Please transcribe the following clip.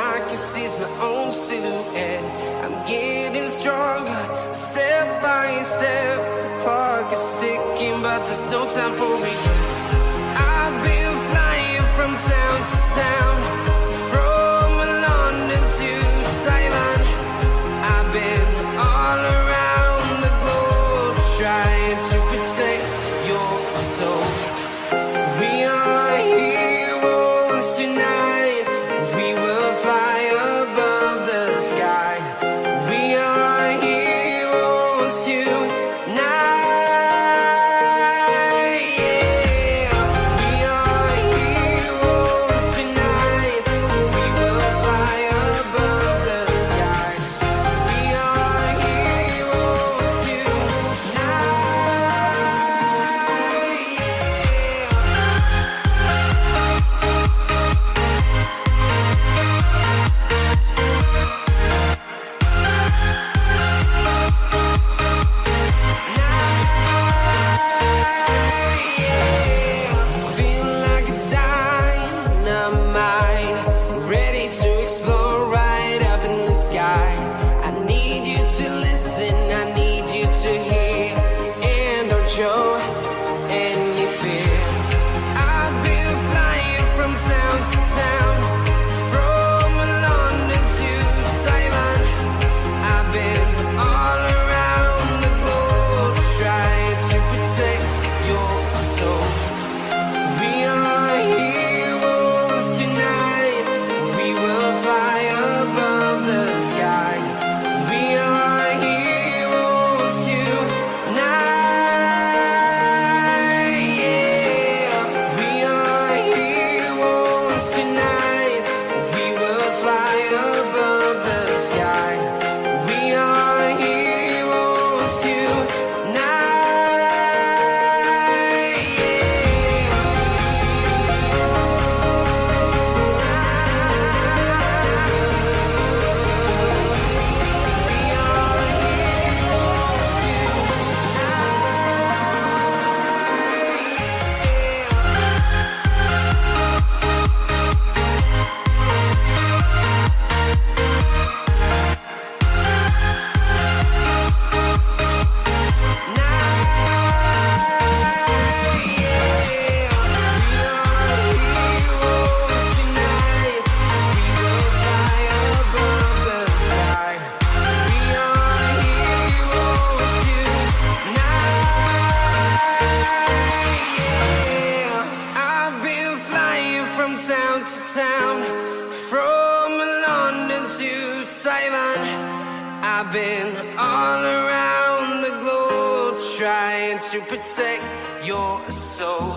I can see my own silhouette. I'm getting stronger, step by step. The clock is ticking, but there's no time for regrets. I've been flying from town to town, from London to Taiwan. I've been all around the globe, trying to protect your soul. We are heroes tonight. We will fly above the sky. We are heroes tonight. I've been all around the globe trying to protect your soul.